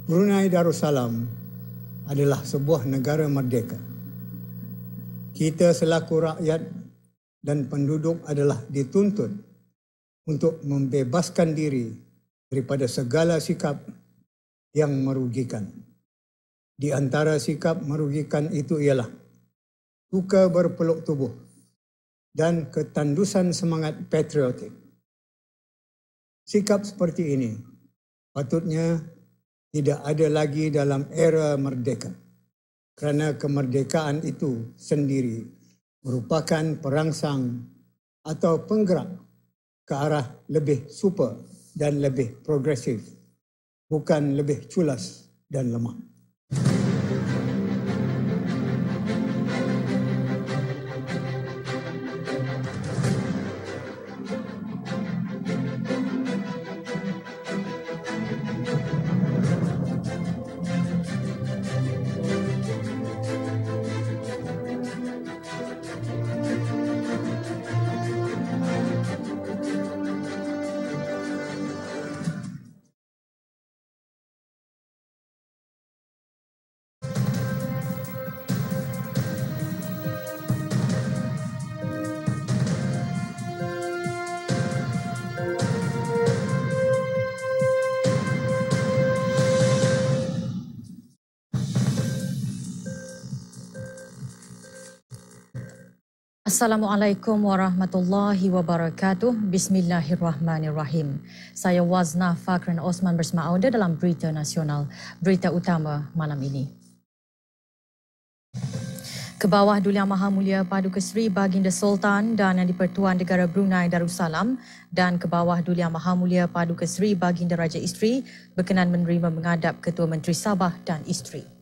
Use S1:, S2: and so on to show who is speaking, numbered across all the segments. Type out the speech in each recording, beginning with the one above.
S1: Brunei Darussalam adalah sebuah negara merdeka. Kita selaku rakyat dan penduduk adalah dituntut untuk membebaskan diri daripada segala sikap yang merugikan. Di antara sikap merugikan itu ialah suka berpeluk tubuh dan ketandusan semangat patriotik. Sikap seperti ini patutnya tidak ada lagi dalam era merdeka, kerana kemerdekaan itu sendiri merupakan perangsang atau penggerak ke arah lebih super dan lebih progresif, bukan lebih culas dan lemah.
S2: Assalamualaikum warahmatullahi wabarakatuh. Bismillahirrahmanirrahim. Saya Wazna Fakran Osman bersama Auda dalam Berita Nasional. Berita utama malam ini. Kebawah Duli Yang Maha Mulia Paduka Seri Baginda Sultan dan Yang di-Pertuan Negara Brunei Darussalam dan Kebawah Duli Yang Maha Mulia Paduka Seri Baginda Raja Isteri berkenan menerima menghadap Ketua Menteri Sabah dan Isteri.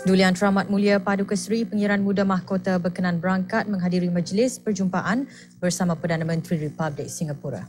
S2: Duli Yang Teramat Mulia Paduka Seri Pengiran Muda Mahkota berkenan berangkat menghadiri majlis perjumpaan bersama Perdana Menteri Republik Singapura.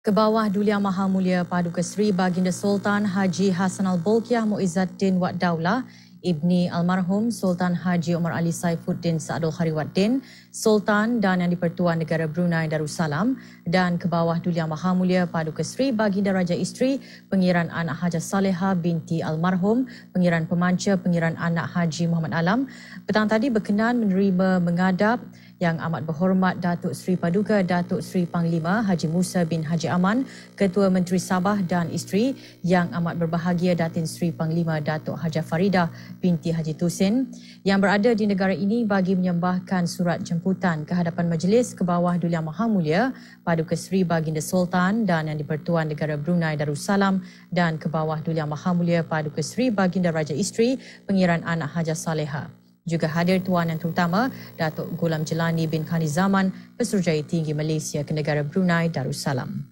S2: Kebawah Duli Yang Maha Mulia Paduka Seri Baginda Sultan Haji Hassanal Bolkiah Muizzaddin Wad Daulah Ibni Almarhum Sultan Haji Omar Ali Saifuddin Saadul Khariwaddin, Sultan dan Yang di-Pertuan Negara Brunei Darussalam dan Kebawah Duli Yang Maha Mulia Paduka Seri Baginda Raja Isteri Pengiran Anak Hajah Saleha binti Almarhum, Pengiran Pemanca Pengiran Anak Haji Muhammad Alam, petang tadi berkenan menerima menghadap Yang Amat Berhormat Datuk Seri Paduka Datuk Seri Panglima Haji Musa bin Haji Aman, Ketua Menteri Sabah dan Isteri, Yang Amat Berbahagia Datin Seri Panglima Datuk Hajah Faridah binti Haji Tusin yang berada di negara ini bagi menyembahkan surat jemputan ke hadapan majlis Kebawah Duli Yang Maha Mulia Paduka Seri Baginda Sultan dan Yang di-Pertuan Negara Brunei Darussalam dan Kebawah Duli Yang Maha Mulia Paduka Seri Baginda Raja Isteri Pengiran Anak Hajah Saleha. Juga hadir Tuan Yang Terutama Datuk Gulam Jelani bin Khanizaman, Pesuruhjaya Tinggi Malaysia ke negara Brunei Darussalam.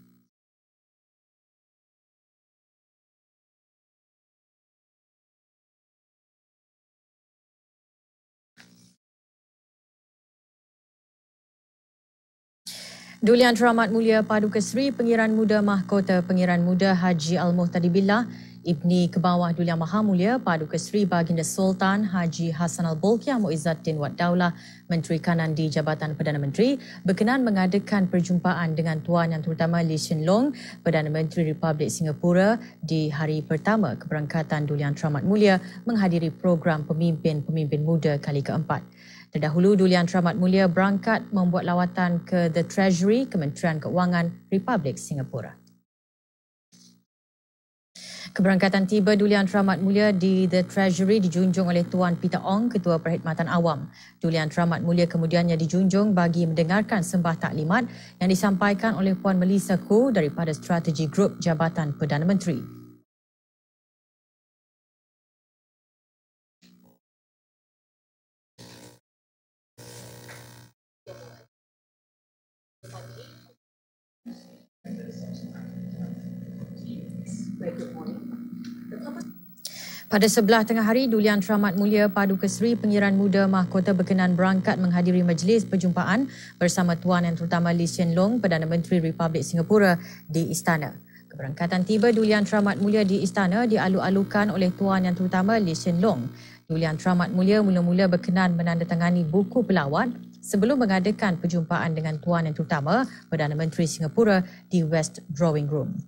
S2: Duli Yang Teramat Mulia Paduka Seri Pengiran Muda Mahkota Pengiran Muda Haji Al-Muhtadi Billah Ibni Kebawah Duli Yang Maha Mulia Paduka Seri Baginda Sultan Haji Hassanal Bolkiah Muizzaddin Wad Daulah Menteri Kanan di Jabatan Perdana Menteri berkenan mengadakan perjumpaan dengan Tuan Yang Terutama Lee Hsien Loong, Perdana Menteri Republik Singapura di hari pertama keberangkatan Duli Yang Teramat Mulia menghadiri program Pemimpin-Pemimpin Muda kali keempat. Terdahulu, Duli Yang Teramat Mulia berangkat membuat lawatan ke The Treasury, Kementerian Keuangan Republik Singapura. Keberangkatan tiba Duli Yang Teramat Mulia di The Treasury dijunjung oleh Tuan Peter Ong, Ketua Perkhidmatan Awam. Duli Yang Teramat Mulia kemudiannya dijunjung bagi mendengarkan sembah taklimat yang disampaikan oleh Puan Melissa Khoo daripada Strategi Grup Jabatan Perdana Menteri. Pada sebelah tengah hari, Duli Yang Teramat Mulia Paduka Seri Pengiran Muda Mahkota berkenan berangkat menghadiri majlis perjumpaan bersama Tuan Yang Terutama Lee Hsien Loong, Perdana Menteri Republik Singapura di Istana. Keberangkatan tiba Duli Yang Teramat Mulia di Istana dialu-alukan oleh Tuan Yang Terutama Lee Hsien Loong. Duli Yang Teramat Mulia mula-mula berkenan menandatangani buku pelawat sebelum mengadakan perjumpaan dengan Tuan Yang Terutama Perdana Menteri Singapura di West Drawing Room.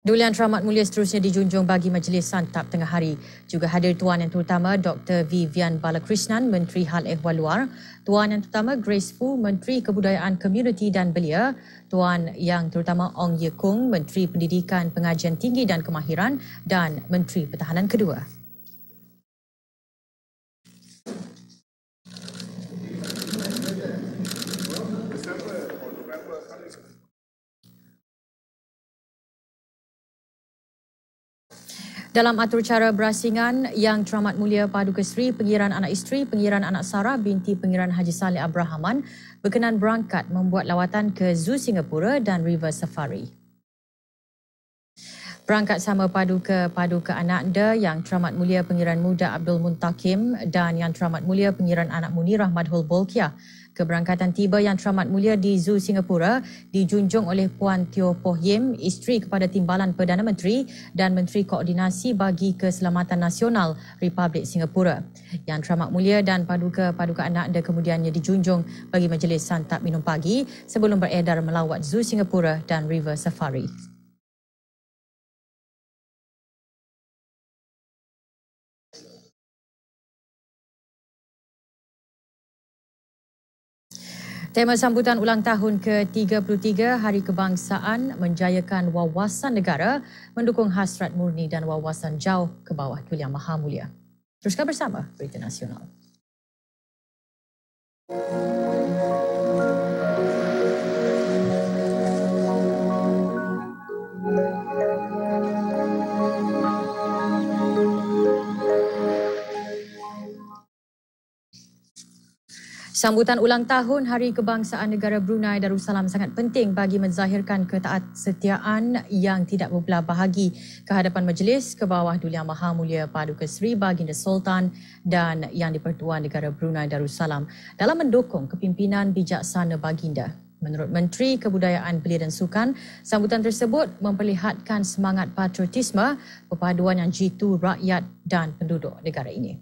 S2: Duli Yang Teramat Mulia seterusnya dijunjung bagi majlis santap tengah hari. Juga hadir Tuan Yang Terutama Dr. Vivian Balakrishnan, Menteri Hal Ehwal Luar, Tuan Yang Terutama Grace Fu, Menteri Kebudayaan Komuniti dan Belia, Tuan Yang Terutama Ong Ye Kung, Menteri Pendidikan, Pengajian Tinggi dan Kemahiran dan Menteri Pertahanan kedua. Dalam atur cara berasingan, Yang Teramat Mulia Paduka Seri Pengiran Anak Isteri Pengiran Anak Sarah binti Pengiran Haji Saleh Abrahaman berkenan berangkat membuat lawatan ke Zoo Singapura dan River Safari. Berangkat sama Paduka Ananda Yang Teramat Mulia Pengiran Muda Abdul Muntakim dan Yang Teramat Mulia Pengiran Anak Munirah Madhul Bolkiah. Keberangkatan tiba Yang Teramat Mulia di Zoo Singapura dijunjung oleh Puan Teo Poh Yim, isteri kepada Timbalan Perdana Menteri dan Menteri Koordinasi bagi Keselamatan Nasional Republik Singapura. Yang Teramat Mulia dan Paduka Ananda kemudiannya dijunjung bagi majlis santap minum pagi sebelum beredar melawat Zoo Singapura dan River Safari. Tema sambutan ulang tahun ke-33 Hari Kebangsaan menjayakan wawasan negara, mendukung hasrat murni dan wawasan jauh ke bawah Duli Yang Maha Mulia. Teruskan bersama Berita Nasional. Sambutan ulang tahun Hari Kebangsaan Negara Brunei Darussalam sangat penting bagi menzahirkan ketaatsetiaan yang tidak berbelah bahagi ke hadapan majlis ke bawah Duli Yang Maha Mulia Paduka Seri Baginda Sultan dan Yang di-Pertuan Negara Brunei Darussalam dalam mendukung kepimpinan bijaksana baginda. Menurut Menteri Kebudayaan Belia dan Sukan, sambutan tersebut memperlihatkan semangat patriotisme, perpaduan yang jitu rakyat dan penduduk negara ini.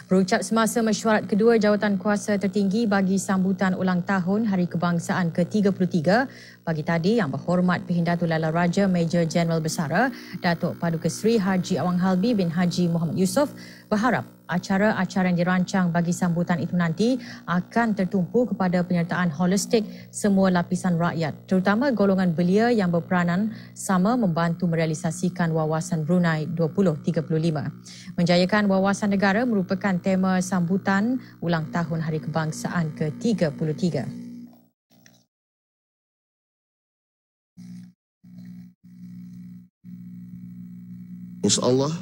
S2: Berucap semasa mesyuarat kedua jawatan kuasa tertinggi bagi sambutan ulang tahun Hari Kebangsaan ke-33 pagi tadi, Yang Berhormat Pihindatu Lala Raja Major Jeneral Besara Datuk Paduka Seri Haji Awang Halbi bin Haji Muhammad Yusof berharap acara-acara yang dirancang bagi sambutan itu nanti akan tertumpu kepada penyertaan holistik semua lapisan rakyat, terutama golongan belia yang berperanan sama membantu merealisasikan wawasan Brunei 2035. Menjayakan wawasan negara merupakan tema sambutan ulang tahun Hari Kebangsaan ke-33.
S3: InsyaAllah,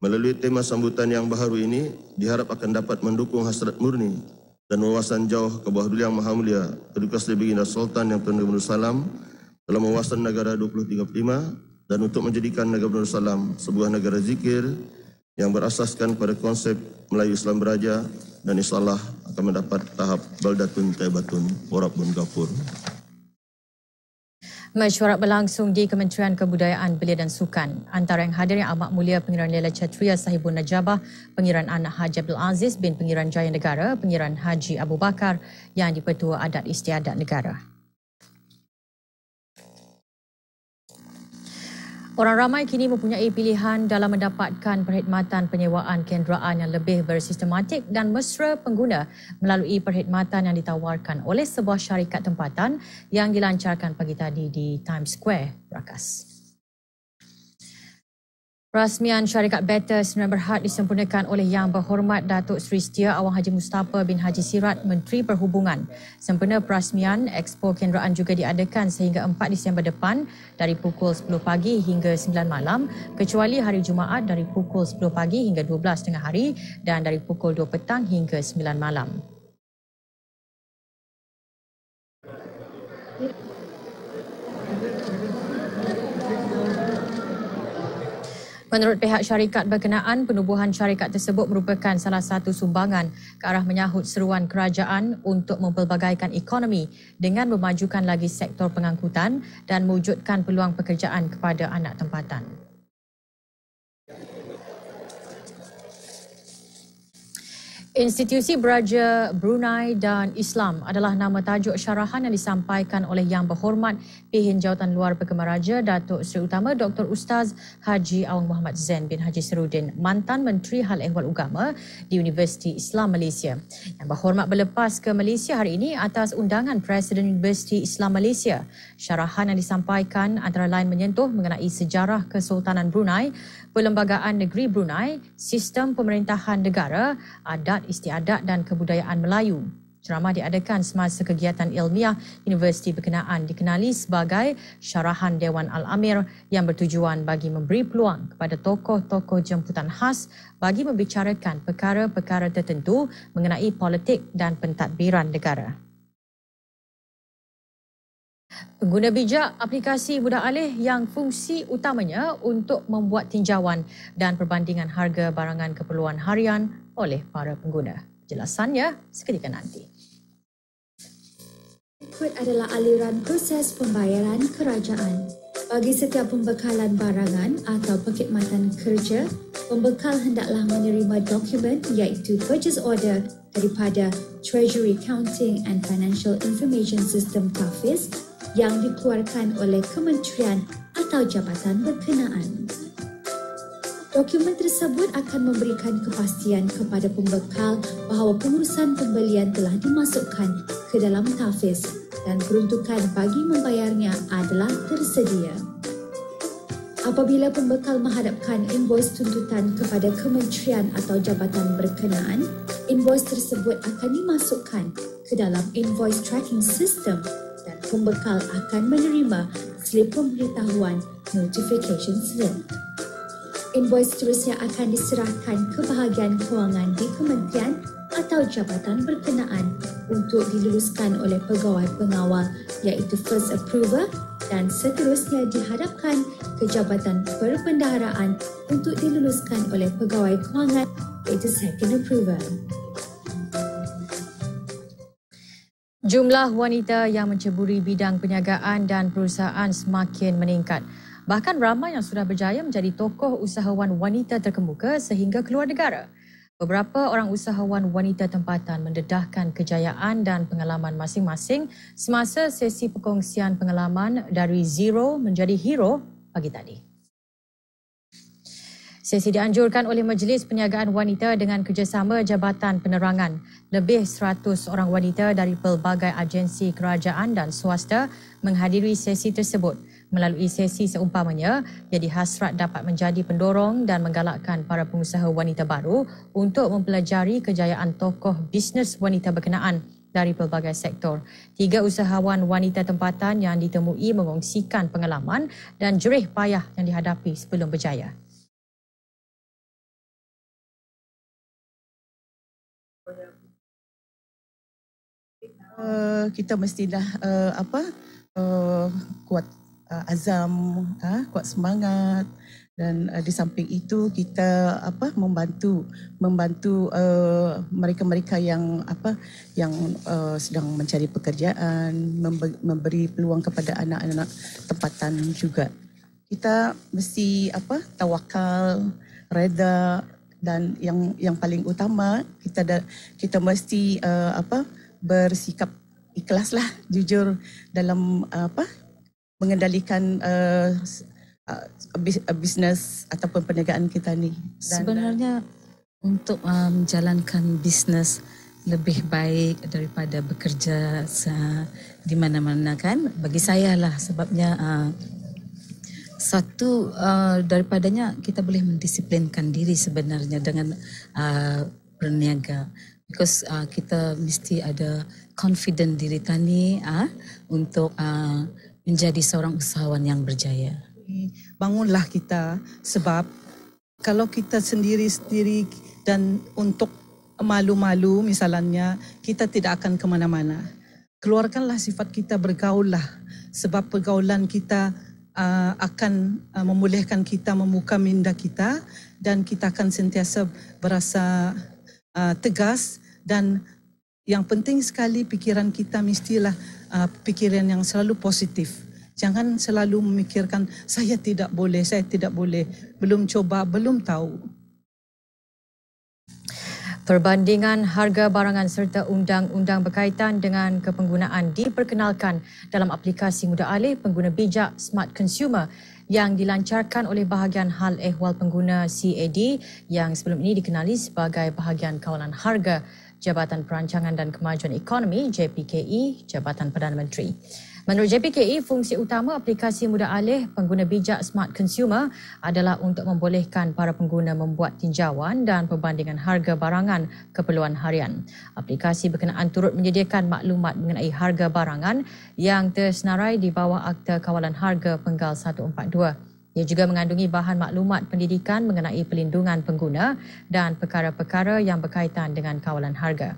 S3: melalui tema sambutan yang baharu ini, diharap akan dapat mendukung hasrat murni dan wawasan jauh ke bawah Duli Yang Maha Mulia Paduka Seri Baginda Sultan Yang Pertama Darussalam dalam wawasan negara 2035 dan untuk menjadikan negara Darussalam sebuah negara zikir yang berasaskan pada konsep Melayu Islam Beraja dan insyaAllah akan mendapat tahap baldatun taibatun warabbun ghafur.
S2: Mesyuarat berlangsung di Kementerian Kebudayaan Belia dan Sukan. Antara yang hadir yang Amat Mulia Pengiran Lela Chatria Sahibun Najabah, Pengiran Anak Haji Abdul Aziz bin Pengiran Jaya Negara, Pengiran Haji Abu Bakar yang di-Pertua Adat Istiadat Negara. Orang ramai kini mempunyai pilihan dalam mendapatkan perkhidmatan penyewaan kenderaan yang lebih bersistematik dan mesra pengguna melalui perkhidmatan yang ditawarkan oleh sebuah syarikat tempatan yang dilancarkan pagi tadi di Times Square, Rakas. Rasmian syarikat Better Sdn Bhd disempurnakan oleh Yang Berhormat Datuk Seri Setia Awang Haji Mustafa bin Haji Sirat, Menteri Perhubungan. Sempena perasmian, Expo Kenderaan juga diadakan sehingga 4 Disember depan dari pukul 10 pagi hingga 9 malam, kecuali hari Jumaat dari pukul 10 pagi hingga 12 tengah hari dan dari pukul 2 petang hingga 9 malam. Menurut pihak syarikat berkenaan, penubuhan syarikat tersebut merupakan salah satu sumbangan ke arah menyahut seruan kerajaan untuk mempelbagaikan ekonomi dengan memajukan lagi sektor pengangkutan dan mewujudkan peluang pekerjaan kepada anak tempatan. Institusi Beraja Brunei dan Islam adalah nama tajuk syarahan yang disampaikan oleh Yang Berhormat Pihin Jawatan Luar Perkemaraja Datuk Seri Utama Dr. Ustaz Haji Awang Muhammad Zain bin Haji Serudin, mantan Menteri Hal Ehwal Agama di Universiti Islam Malaysia. Yang Berhormat berlepas ke Malaysia hari ini atas undangan Presiden Universiti Islam Malaysia. Syarahan yang disampaikan antara lain menyentuh mengenai sejarah Kesultanan Brunei, Perlembagaan Negeri Brunei, sistem pemerintahan negara, adat istiadat dan kebudayaan Melayu. Ceramah diadakan semasa kegiatan ilmiah universiti berkenaan dikenali sebagai Syarahan Dewan Al-Amir yang bertujuan bagi memberi peluang kepada tokoh-tokoh jemputan khas bagi membicarakan perkara-perkara tertentu mengenai politik dan pentadbiran negara. Pengguna bijak aplikasi mudah alih yang fungsi utamanya untuk membuat tinjauan dan perbandingan harga barangan keperluan harian oleh para pengguna. Jelasannya seketika nanti.
S4: Berikut adalah aliran proses pembayaran kerajaan. Bagi setiap pembekalan barangan atau perkhidmatan kerja, pembekal hendaklah menerima dokumen iaitu purchase order daripada Treasury Accounting and Financial Information System (TAFIS) yang dikeluarkan oleh kementerian atau jabatan berkenaan. Dokumen tersebut akan memberikan kepastian kepada pembekal bahawa pengurusan pembelian telah dimasukkan ke dalam TAFIS dan peruntukan bagi membayarnya adalah tersedia. Apabila pembekal menghadapkan invoice tuntutan kepada kementerian atau jabatan berkenaan, invoice tersebut akan dimasukkan ke dalam invoice tracking system dan pembekal akan menerima slip pemberitahuan notification slip. Invoice seterusnya akan diserahkan ke bahagian kewangan di kementerian atau jabatan berkenaan untuk diluluskan oleh pegawai pengawal iaitu first approver dan seterusnya dihadapkan ke jabatan perbendaharaan untuk diluluskan oleh pegawai kewangan iaitu second approver.
S2: Jumlah wanita yang menceburi bidang perniagaan dan perusahaan semakin meningkat. Bahkan ramai yang sudah berjaya menjadi tokoh usahawan wanita terkemuka sehingga keluar negara. Beberapa orang usahawan wanita tempatan mendedahkan kejayaan dan pengalaman masing-masing semasa sesi perkongsian pengalaman dari zero menjadi hero pagi tadi. Sesi dianjurkan oleh Majlis Perniagaan Wanita dengan kerjasama Jabatan Penerangan. Lebih 100 orang wanita dari pelbagai agensi kerajaan dan swasta menghadiri sesi tersebut. Melalui sesi seumpamanya, jadi hasrat dapat menjadi pendorong dan menggalakkan para pengusaha wanita baru untuk mempelajari kejayaan tokoh bisnes wanita berkenaan dari pelbagai sektor. 3 usahawan wanita tempatan yang ditemui mengongsikan pengalaman dan jerih payah yang dihadapi sebelum berjaya.
S5: Kita mestilah kuat azam, kuat semangat, dan di samping itu kita membantu mereka-mereka yang sedang mencari pekerjaan, memberi peluang kepada anak-anak tempatan juga. Kita mesti tawakal, reda, dan yang paling utama kita mesti bersikap ikhlaslah, jujur dalam mengendalikan bisnes ataupun perniagaan kita ni.
S6: Sebenarnya untuk menjalankan bisnes lebih baik daripada bekerja di mana-mana kan, bagi saya lah, sebabnya satu daripadanya kita boleh mendisiplinkan diri sebenarnya dengan berniaga. Because kita mesti ada confident diri tani untuk menjadi seorang usahawan yang berjaya.
S7: Bangunlah kita, sebab kalau kita sendiri-sendiri dan untuk malu-malu misalnya, kita tidak akan ke mana-mana. Keluarkanlah sifat kita, bergaullah, sebab pergaulan kita akan membolehkan kita membuka minda kita dan kita akan sentiasa berasa tegas, dan yang penting sekali pikiran kita mestilah pikiran yang selalu positif. Jangan selalu memikirkan saya tidak boleh, belum coba, belum tahu.
S2: Perbandingan harga barangan serta undang-undang berkaitan dengan kepenggunaan diperkenalkan dalam aplikasi mudah alih pengguna bijak Smart Consumer yang dilancarkan oleh bahagian hal ehwal pengguna CAD yang sebelum ini dikenali sebagai bahagian kawalan harga Jabatan Perancangan dan Kemajuan Ekonomi JPKE Jabatan Perdana Menteri. Menurut JPKE, fungsi utama aplikasi mudah alih pengguna bijak Smart Consumer adalah untuk membolehkan para pengguna membuat tinjauan dan perbandingan harga barangan keperluan harian. Aplikasi berkenaan turut menyediakan maklumat mengenai harga barangan yang tersenarai di bawah Akta Kawalan Harga Penggal 142. Ia juga mengandungi bahan maklumat pendidikan mengenai pelindungan pengguna dan perkara-perkara yang berkaitan dengan kawalan harga.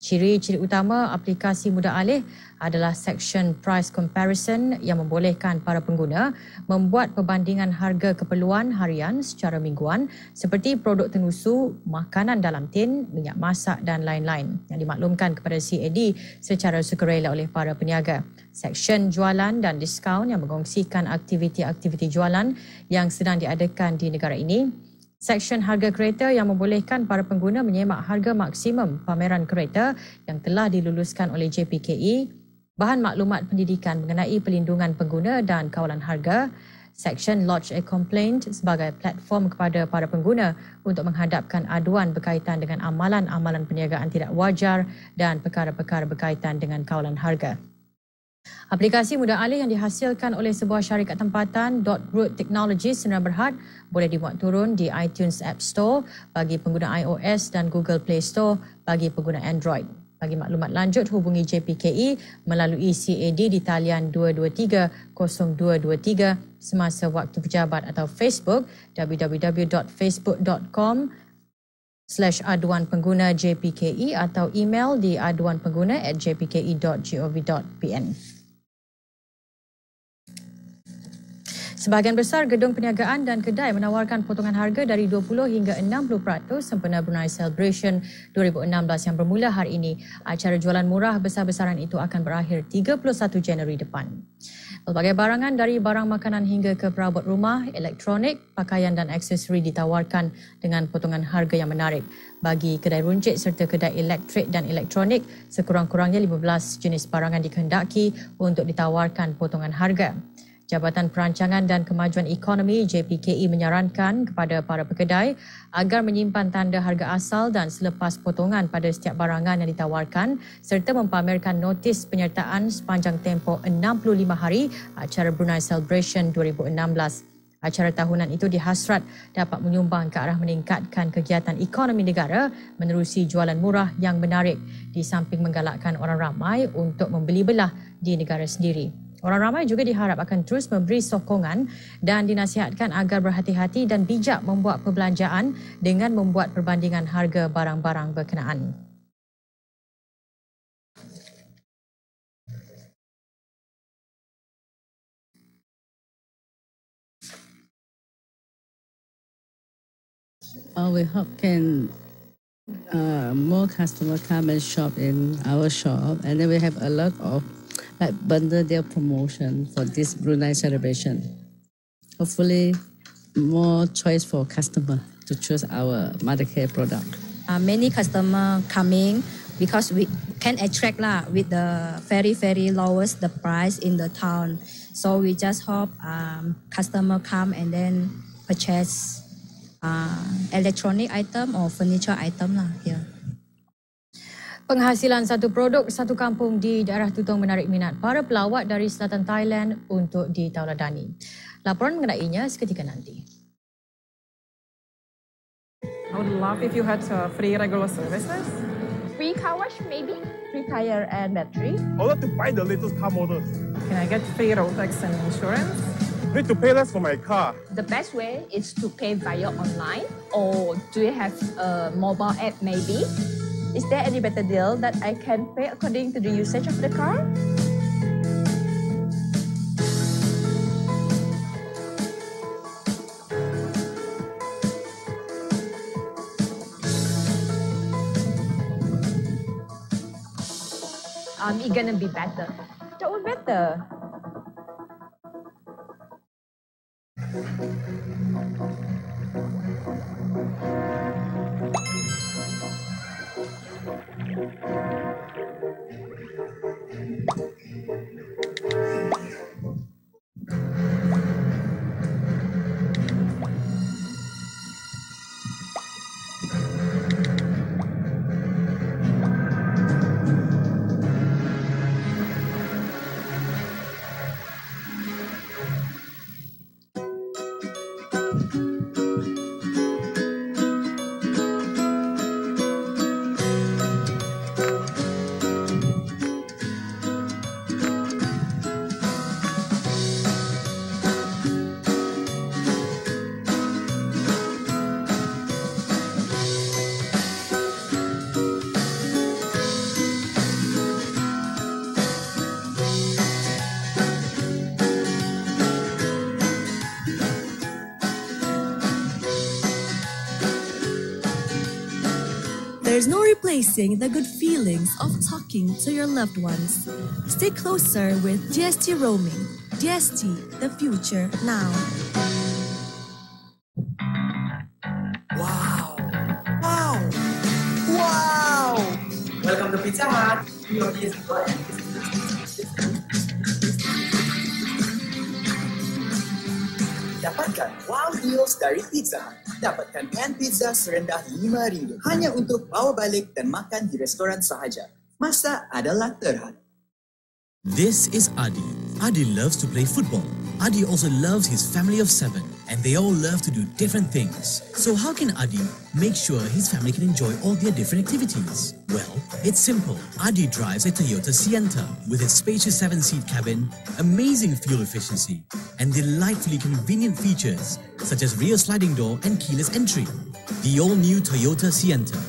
S2: Ciri-ciri utama aplikasi mudah alih adalah section price comparison yang membolehkan para pengguna membuat perbandingan harga keperluan harian secara mingguan seperti produk tenusu, makanan dalam tin, minyak masak dan lain-lain yang dimaklumkan kepada CAD secara sukarela oleh para peniaga. Section jualan dan diskaun yang mengongsikan aktiviti-aktiviti jualan yang sedang diadakan di negara ini. Seksyen harga kereta yang membolehkan para pengguna menyemak harga maksimum pameran kereta yang telah diluluskan oleh JPKE, bahan maklumat pendidikan mengenai pelindungan pengguna dan kawalan harga, Seksyen Lodge a Complaint sebagai platform kepada para pengguna untuk menghadapkan aduan berkaitan dengan amalan-amalan perniagaan tidak wajar dan perkara-perkara berkaitan dengan kawalan harga. Aplikasi mudah alih yang dihasilkan oleh sebuah syarikat tempatan .root Technologies Sdn Bhd boleh dimuat turun di iTunes App Store bagi pengguna iOS dan Google Play Store bagi pengguna Android. Bagi maklumat lanjut, hubungi JPKE melalui CAD di talian 223-0223 semasa waktu pejabat atau Facebook www.facebook.com/aduan pengguna JPKE atau email di aduanpengguna@jpke.gov.pn. Sebahagian besar gedung perniagaan dan kedai menawarkan potongan harga dari 20 hingga 60% sempena Brunei Celebration 2016 yang bermula hari ini. Acara jualan murah besar-besaran itu akan berakhir 31 Januari depan. Pelbagai barangan dari barang makanan hingga ke perabot rumah, elektronik, pakaian dan aksesori ditawarkan dengan potongan harga yang menarik. Bagi kedai runcit serta kedai elektrik dan elektronik, sekurang-kurangnya 15 jenis barangan dikehendaki untuk ditawarkan potongan harga. Jabatan Perancangan dan Kemajuan Ekonomi JPKE menyarankan kepada para pekedai agar menyimpan tanda harga asal dan selepas potongan pada setiap barangan yang ditawarkan serta mempamerkan notis penyertaan sepanjang tempoh 65 hari acara Brunei Celebration 2016. Acara tahunan itu dihasrat dapat menyumbang ke arah meningkatkan kegiatan ekonomi negara menerusi jualan murah yang menarik di samping menggalakkan orang ramai untuk membeli belah di negara sendiri. Orang ramai juga diharap akan terus memberi sokongan dan dinasihatkan agar berhati-hati dan bijak membuat perbelanjaan dengan membuat perbandingan harga barang-barang berkenaan.
S8: We hope can more customer come and shop in our shop, and then we have a lot of bundle deal promotion for this Brunei celebration. Hopefully, more choice for customer to choose our Mothercare product.
S9: Many customer coming because we can attract with the very lowest the price in the town. So we just hope customer come and then purchase electronic item or furniture item here.
S2: Penghasilan satu produk satu kampung di daerah Tutong menarik minat para pelawat dari selatan Thailand untuk ditauladani. Laporan mengenainya seketika nanti.
S10: I would love if you had free regular services.
S11: Free car wash maybe? Free tire and battery?
S12: I would like to buy the latest car model.
S10: Can I get free road tax and insurance?
S12: Need to pay less for my car.
S11: The best way is to pay via online, or do you have a mobile app maybe? Is there any better deal that I can pay according to the usage of the car? it's gonna be better. That would better.
S13: There's no replacing the good feelings of talking to your loved ones. Stay closer with GST Roaming. GST, the future now.
S14: Wow! Wow! Wow! Welcome to Pizza Hut. Your Dapatkan wow deals dari Pizza Hut. Dapatkan pan pizza serendah RM5 hanya untuk bawa balik dan makan di restoran sahaja. Masa adalah terhad.
S15: This is Adi. Adi loves to play football. Adi also loves his family of 7 and they all love to do different things. So how can Adi make sure his family can enjoy all their different activities? Well, it's simple. Adi drives a Toyota Sienta with its spacious 7-seat cabin, amazing fuel efficiency and delightfully convenient features such as rear sliding door and keyless entry. The all-new Toyota Sienta.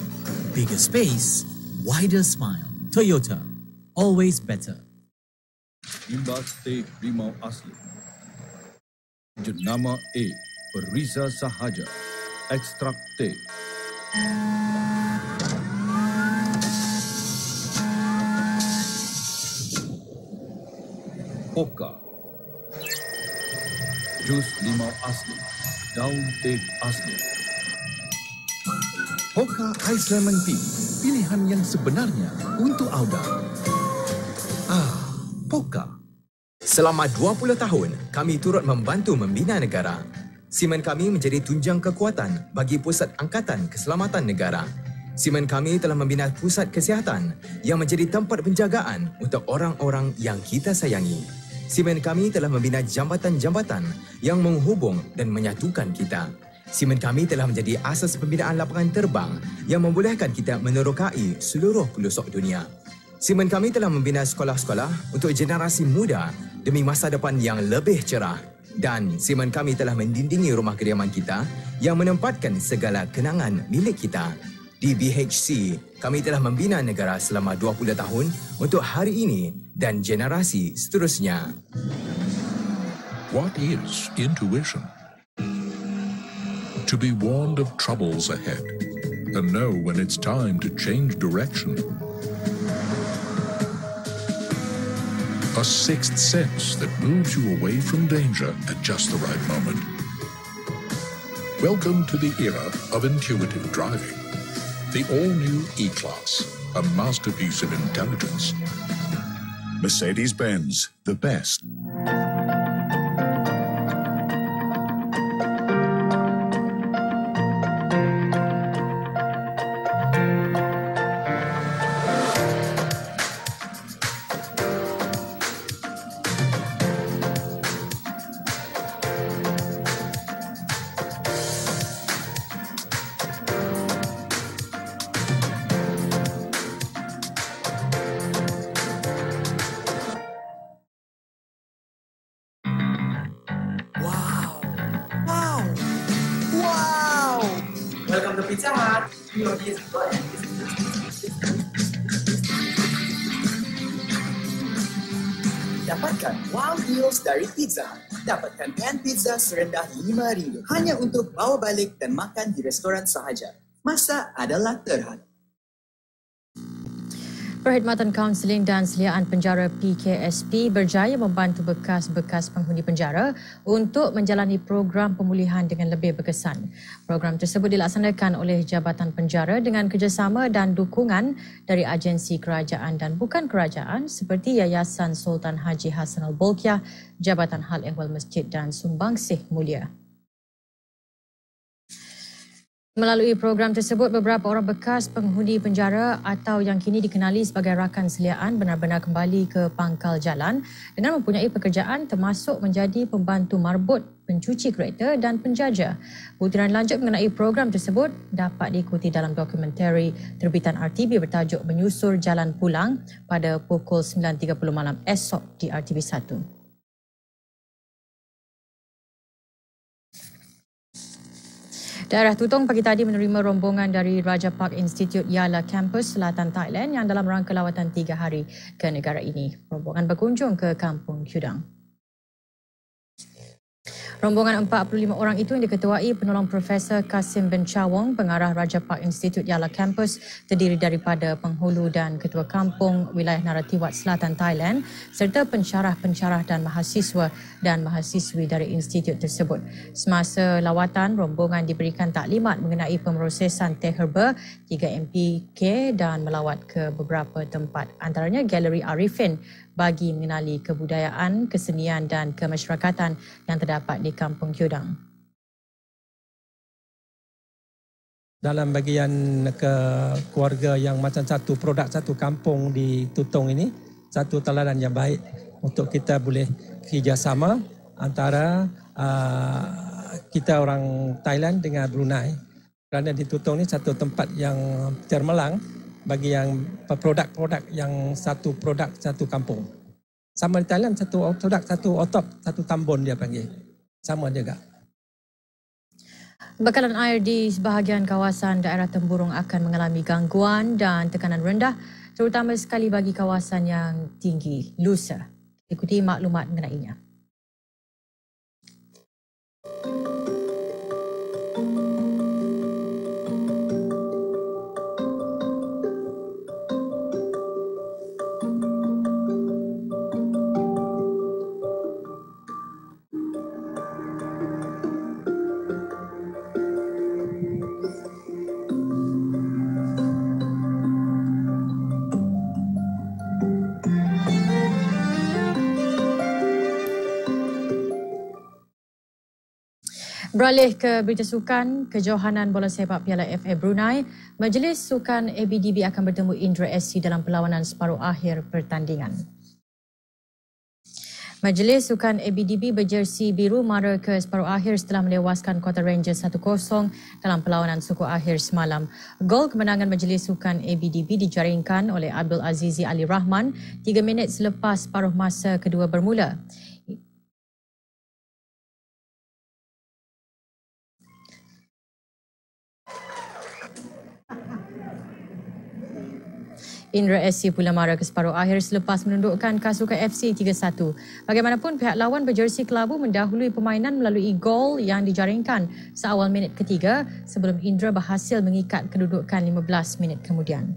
S15: Bigger space, wider smile. Toyota. Always better.
S16: Imbas teh rimau asli. Jenama A. Periza sahaja. Ekstrak teh. Hoka. Jus limau asli. Daun teh asli. Hoka Ice Lemon Tea. Pilihan yang sebenarnya untuk Auda. Hoka.
S17: Selama 20 tahun, kami turut membantu membina negara. Simen kami menjadi tunjang kekuatan bagi Pusat Angkatan Keselamatan Negara. Simen kami telah membina pusat kesihatan yang menjadi tempat penjagaan untuk orang-orang yang kita sayangi. Simen kami telah membina jambatan-jambatan yang menghubung dan menyatukan kita. Simen kami telah menjadi asas pembinaan lapangan terbang yang membolehkan kita menerokai seluruh pelosok dunia. Simen kami telah membina sekolah-sekolah untuk generasi muda demi masa depan yang lebih cerah. Dan simen kami telah mendindingi rumah kediaman kita yang menempatkan segala kenangan milik kita. Di BHC, kami telah membina negara selama 20 tahun untuk hari ini dan generasi seterusnya.
S18: What is intuition? To be warned of troubles ahead and know when it's time to change direction. A sixth sense that moves you away from danger at just the right moment. Welcome to the era of intuitive driving. The all-new E-Class, a masterpiece of intelligence. Mercedes-Benz, the best.
S14: Welcome to Pizza Hut. Your Dapatkan wow deals dari Pizza Hut. Dapatkan pan pizza serendah RM5 hanya untuk bawa balik dan makan di restoran sahaja. Masa adalah terhad.
S2: Perkhidmatan Kaunseling dan Seliaan Penjara PKSP berjaya membantu bekas-bekas penghuni penjara untuk menjalani program pemulihan dengan lebih berkesan. Program tersebut dilaksanakan oleh Jabatan Penjara dengan kerjasama dan dukungan dari agensi kerajaan dan bukan kerajaan seperti Yayasan Sultan Haji Hassanal Bolkiah, Jabatan Hal Ehwal Masjid dan Sumbangsih Mulia. Melalui program tersebut, beberapa orang bekas penghuni penjara atau yang kini dikenali sebagai rakan seliaan benar-benar kembali ke pangkal jalan dengan mempunyai pekerjaan termasuk menjadi pembantu marbot, pencuci kereta dan penjaja. Butiran lanjut mengenai program tersebut dapat diikuti dalam dokumentari terbitan RTB bertajuk Menyusur Jalan Pulang pada pukul 9.30 malam esok di RTB1. Daerah Tutong pagi tadi menerima rombongan dari Raja Park Institute Yala Campus Selatan Thailand yang dalam rangka lawatan 3 hari ke negara ini. Rombongan berkunjung ke Kampung Kudang. Rombongan 45 orang itu yang diketuai penolong Profesor Kasim bin Chawong, pengarah Raja Park Institute Yala Campus, terdiri daripada penghulu dan ketua kampung wilayah Narathiwat Selatan Thailand serta pensyarah-pensyarah dan mahasiswi dari institut tersebut. Semasa lawatan, rombongan diberikan taklimat mengenai pemrosesan teh herba 3 MPK dan melawat ke beberapa tempat, antaranya Galeri Arifin bagi mengenali kebudayaan, kesenian dan kemasyarakatan yang terdapat di Kampung Kudang.
S19: Dalam bagian keluarga yang macam satu produk satu kampung di Tutong ini, satu teladan yang baik untuk kita boleh kerjasama antara kita orang Thailand dengan Brunei. Kerana di Tutong ini satu tempat yang cermelang bagi yang produk-produk yang satu produk satu kampung. Sama di Thailand satu produk satu otop satu tambun dia panggil. Sama juga.
S2: Bekalan air di sebahagian kawasan daerah Temburong akan mengalami gangguan dan tekanan rendah terutama sekali bagi kawasan yang tinggi lusa. Ikuti maklumat mengenainya. Beralih ke berita sukan, kejohanan bola sepak Piala FA Brunei, Majlis Sukan ABDB akan bertemu Indra SC dalam perlawanan separuh akhir pertandingan. Majlis Sukan ABDB berjersi biru mara ke separuh akhir setelah melewaskan Kota Rangers 1-0 dalam perlawanan suku akhir semalam. Gol kemenangan Majlis Sukan ABDB dijaringkan oleh Abdul Azizi Ali Rahman 3 minit selepas separuh masa kedua bermula. Indra SC pula mara ke separuh akhir selepas menundukkan Kasukan FC 3-1. Bagaimanapun, pihak lawan berjersi kelabu mendahului permainan melalui gol yang dijaringkan seawal minit ketiga sebelum Indra berhasil mengikat kedudukan 15 minit kemudian.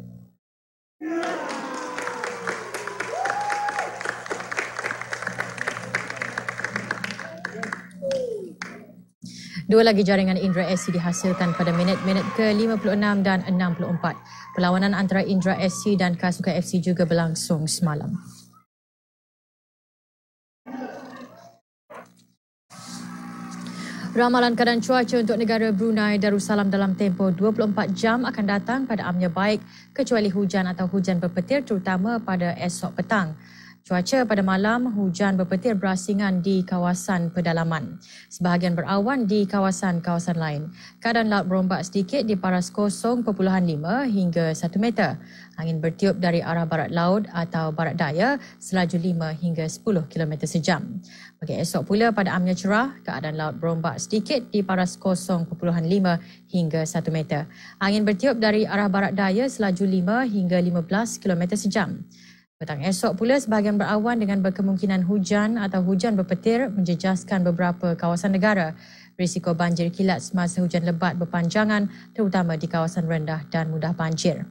S2: Dua lagi jaringan Indra SC dihasilkan pada minit-minit ke-56 dan 64. Perlawanan antara Indra SC dan Kasukan FC juga berlangsung semalam. Ramalan keadaan cuaca untuk negara Brunei Darussalam dalam tempoh 24 jam akan datang pada amnya baik kecuali hujan atau hujan berpetir terutama pada esok petang. Cuaca pada malam, hujan berpetir berasingan di kawasan pedalaman. Sebahagian berawan di kawasan-kawasan lain. Keadaan laut berombak sedikit di paras 0.5 hingga 1 meter. Angin bertiup dari arah barat laut atau barat daya selaju 5 hingga 10 km sejam. Bagi esok pula pada amnya cerah, keadaan laut berombak sedikit di paras 0.5 hingga 1 meter. Angin bertiup dari arah barat daya selaju 5 hingga 15 km sejam. Petang esok pula sebahagian berawan dengan berkemungkinan hujan atau hujan berpetir menjejaskan beberapa kawasan negara. Risiko banjir kilat semasa hujan lebat berpanjangan terutama di kawasan rendah dan mudah banjir.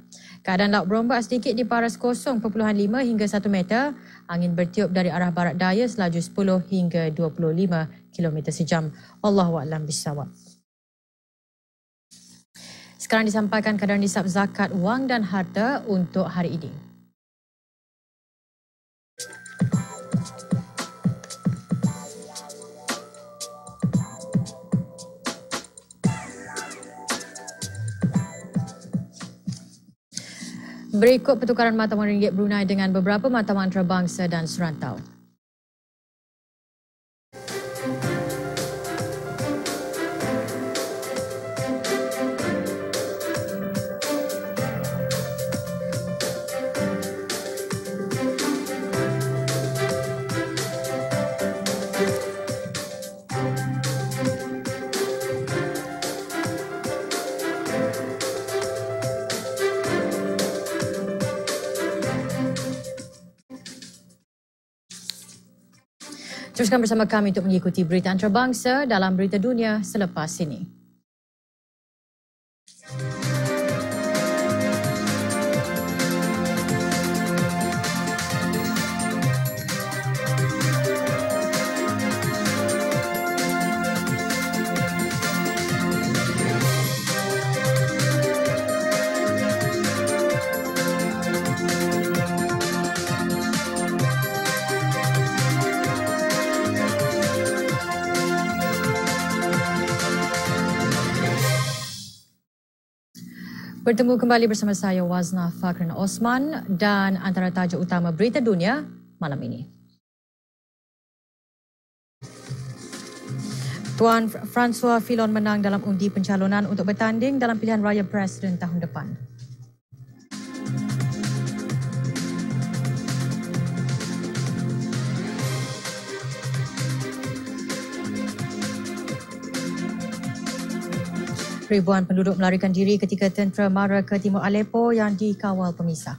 S2: Keadaan laut berombak sedikit di paras 0.5 hingga 1 meter. Angin bertiup dari arah barat daya selaju 10 hingga 25 km sejam. Wallahualam bissawab. Sekarang disampaikan keadaan nisab zakat wang dan harta untuk hari ini. Berikut pertukaran mata wang ringgit Brunei dengan beberapa mata wang antarabangsa dan serantau. Teruskan bersama kami untuk mengikuti berita antarabangsa dalam berita dunia selepas ini. Bertemu kembali bersama saya Wazna Fakrin Osman dan antara tajuk utama berita dunia malam ini. Tuan François Fillon menang dalam undi pencalonan untuk bertanding dalam pilihan raya Presiden tahun depan. Ribuan penduduk melarikan diri ketika tentera mara ke timur Aleppo yang dikawal pemisah.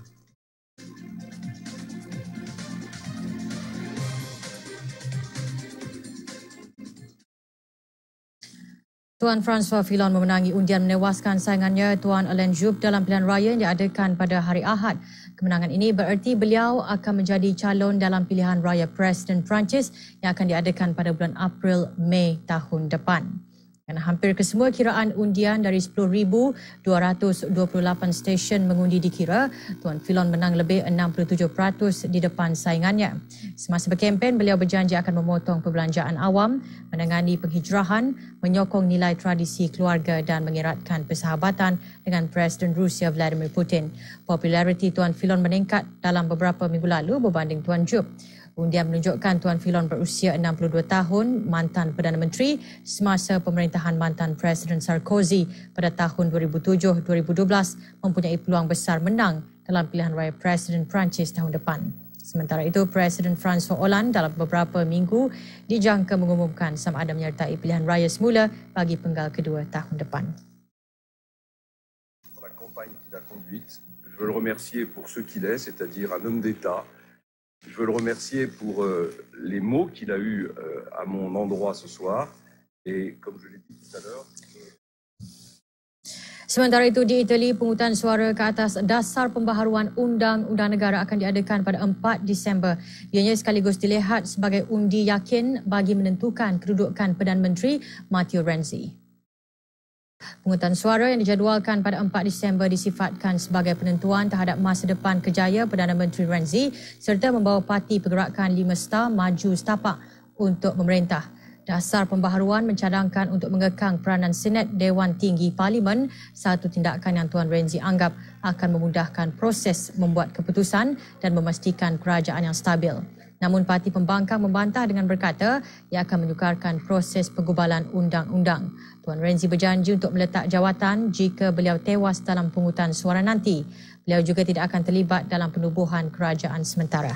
S2: Tuan François Fillon memenangi undian menewaskan saingannya Tuan Alain Juppe dalam pilihan raya yang diadakan pada hari Ahad. Kemenangan ini bererti beliau akan menjadi calon dalam pilihan raya Presiden Perancis yang akan diadakan pada bulan April-Mei tahun depan. Dan hampir kesemua kiraan undian dari 10,228 stesen mengundi dikira, Tuan Fillon menang lebih 67% di depan saingannya. Semasa berkempen, beliau berjanji akan memotong perbelanjaan awam, menangani penghijrahan, menyokong nilai tradisi keluarga dan mengeratkan persahabatan dengan Presiden Rusia Vladimir Putin. Populariti Tuan Fillon meningkat dalam beberapa minggu lalu berbanding Tuan Juppe. Undian menunjukkan Tuan Fillon berusia 62 tahun, mantan Perdana Menteri semasa pemerintahan mantan Presiden Sarkozy pada tahun 2007-2012 mempunyai peluang besar menang dalam pilihan raya Presiden Perancis tahun depan. Sementara itu, Presiden François Hollande dalam beberapa minggu dijangka mengumumkan sama ada menyertai pilihan raya semula bagi penggal kedua tahun depan.
S20: La campagne qu'il a conduite, je veux le remercier pour ce qu'il est, c'est-à-dire un homme d'État. Je veux le remercier pour les mots qu'il a eus à mon endroit ce soir. Et comme je l'ai dit tout à l'heure...
S2: Sementara itu di Itali, penghutang suara ke atas dasar pembaharuan Undang-Undang Negara akan diadakan pada 4 Disember. Ianya sekaligus dilihat sebagai undi yakin bagi menentukan kedudukan Perdana Menteri Matteo Renzi. Penghutang suara yang dijadualkan pada 4 Disember disifatkan sebagai penentuan terhadap masa depan kejaya Perdana Menteri Renzi serta membawa Parti Pergerakan 5 Star maju setapak untuk memerintah. Dasar pembaharuan mencadangkan untuk mengekang peranan Senet Dewan Tinggi Parlimen, satu tindakan yang Tuan Renzi anggap akan memudahkan proses membuat keputusan dan memastikan kerajaan yang stabil. Namun Parti Pembangkang membantah dengan berkata ia akan menyukarkan proses pengubalan undang-undang. Tuan Renzi berjanji untuk meletak jawatan jika beliau tewas dalam pungutan suara nanti. Beliau juga tidak akan terlibat dalam penubuhan kerajaan sementara.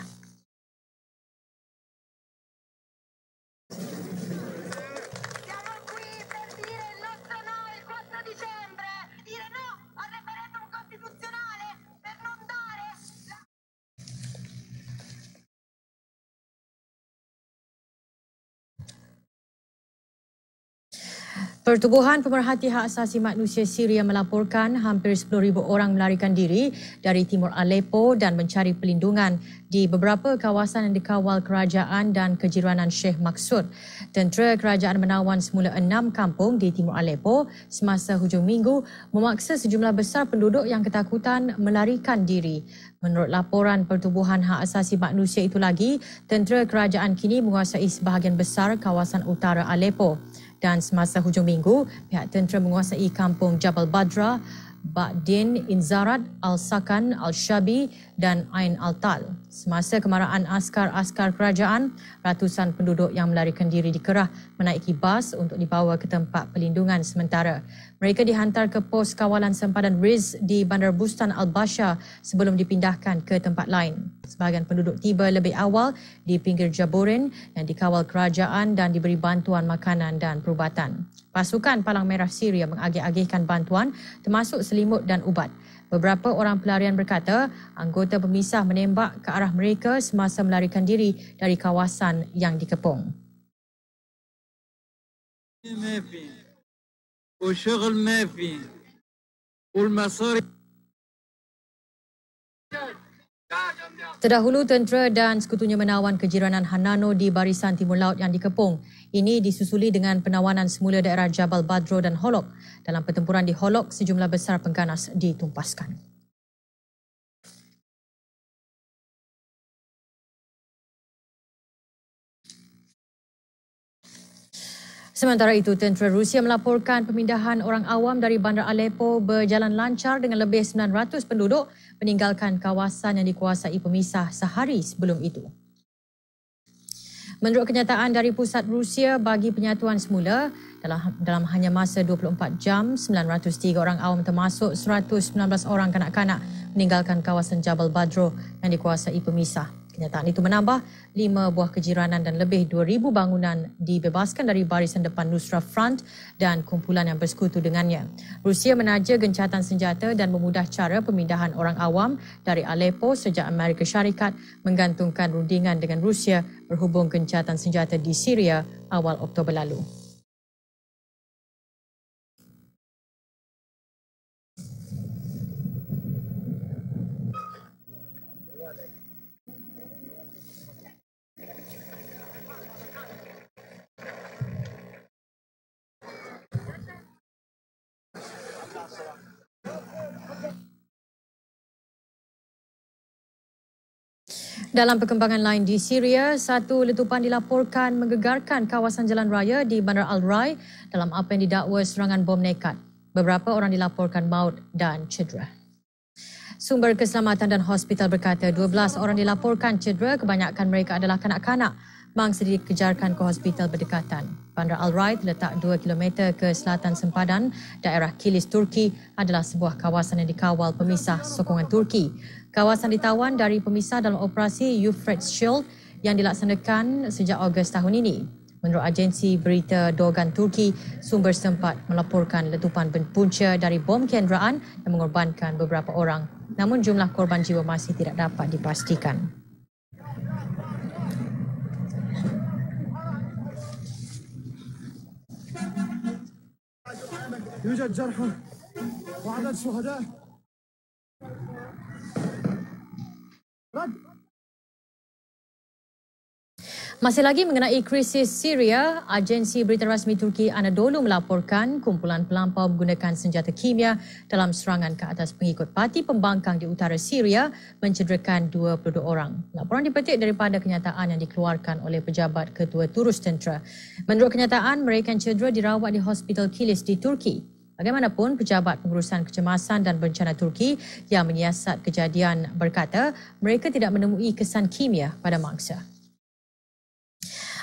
S2: Pertubuhan Pemerhati Hak Asasi Manusia Syria melaporkan hampir 10,000 orang melarikan diri dari timur Aleppo dan mencari perlindungan di beberapa kawasan yang dikawal kerajaan dan kejiranan Sheikh Maksud. Tentera kerajaan menawan semula 6 kampung di timur Aleppo semasa hujung minggu, memaksa sejumlah besar penduduk yang ketakutan melarikan diri. Menurut laporan Pertubuhan Hak Asasi Manusia itu lagi, tentera kerajaan kini menguasai sebahagian besar kawasan utara Aleppo. Dan semasa hujung minggu, pihak tentera menguasai kampung Jabal Badra, Ba'din, Inzarat, Al-Sakan, Al-Shabi dan Ain Al-Tal. Semasa kemarahan askar-askar kerajaan, ratusan penduduk yang melarikan diri dikerah menaiki bas untuk dibawa ke tempat perlindungan sementara. Mereka dihantar ke pos kawalan sempadan Riz di Bandar Bustan Al-Basha sebelum dipindahkan ke tempat lain. Sebahagian penduduk tiba lebih awal di pinggir Jaborin yang dikawal kerajaan dan diberi bantuan makanan dan perubatan. Pasukan Palang Merah Syria mengagih-agihkan bantuan termasuk selimut dan ubat. Beberapa orang pelarian berkata anggota pemisah menembak ke arah mereka semasa melarikan diri dari kawasan yang dikepung. Terdahulu, tentera dan sekutunya menawan kejiranan Hanano di barisan timur laut yang dikepung. Ini disusuli dengan penawanan semula daerah Jabal Badro dan Holok. Dalam pertempuran di Holok, sejumlah besar pengganas ditumpaskan. Sementara itu, tentera Rusia melaporkan pemindahan orang awam dari bandar Aleppo berjalan lancar dengan lebih 900 penduduk meninggalkan kawasan yang dikuasai pemisah sehari sebelum itu. Menurut kenyataan dari pusat Rusia bagi penyatuan semula, dalam hanya masa 24 jam, 903 orang awam termasuk 119 orang kanak-kanak meninggalkan kawasan Jabal Badro yang dikuasai pemisah. Kenyataan itu menambah 5 buah kejiranan dan lebih 2,000 bangunan dibebaskan dari barisan depan Nusra Front dan kumpulan yang bersekutu dengannya. Rusia menaja gencatan senjata dan memudah cara pemindahan orang awam dari Aleppo sejak Amerika Syarikat menggantungkan rundingan dengan Rusia berhubung gencatan senjata di Syria awal Oktober lalu. Dalam perkembangan lain di Syria, satu letupan dilaporkan menggegarkan kawasan jalan raya di Bandar Al-Rai dalam apa yang didakwa serangan bom nekat. Beberapa orang dilaporkan maut dan cedera. Sumber keselamatan dan hospital berkata 12 orang dilaporkan cedera, kebanyakan mereka adalah kanak-kanak. Mangsa dikejarkan ke hospital berdekatan. Bandar Al-Rai terletak 2 km ke selatan sempadan daerah Kilis, Turki adalah sebuah kawasan yang dikawal pemisah sokongan Turki. Kawasan ditawan dari pemisah dalam operasi Euphrates Shield yang dilaksanakan sejak Ogos tahun ini. Menurut agensi berita Dogan Turki, sumber setempat melaporkan letupan punca dari bom kenderaan yang mengorbankan beberapa orang. Namun jumlah korban jiwa masih tidak dapat dipastikan.
S12: يوجد جرحى وعدد شهداء.
S2: Masih lagi mengenai krisis Syria, agensi berita rasmi Turki Anadolu melaporkan kumpulan pelampau menggunakan senjata kimia dalam serangan ke atas pengikut parti pembangkang di utara Syria mencederakan 22 orang. Laporan dipetik daripada kenyataan yang dikeluarkan oleh pejabat ketua Turus Tentera. Menurut kenyataan, mereka yang cedera dirawat di Hospital Kilis di Turki. Bagaimanapun, pejabat pengurusan kecemasan dan bencana Turki yang menyiasat kejadian berkata mereka tidak menemui kesan kimia pada mangsa.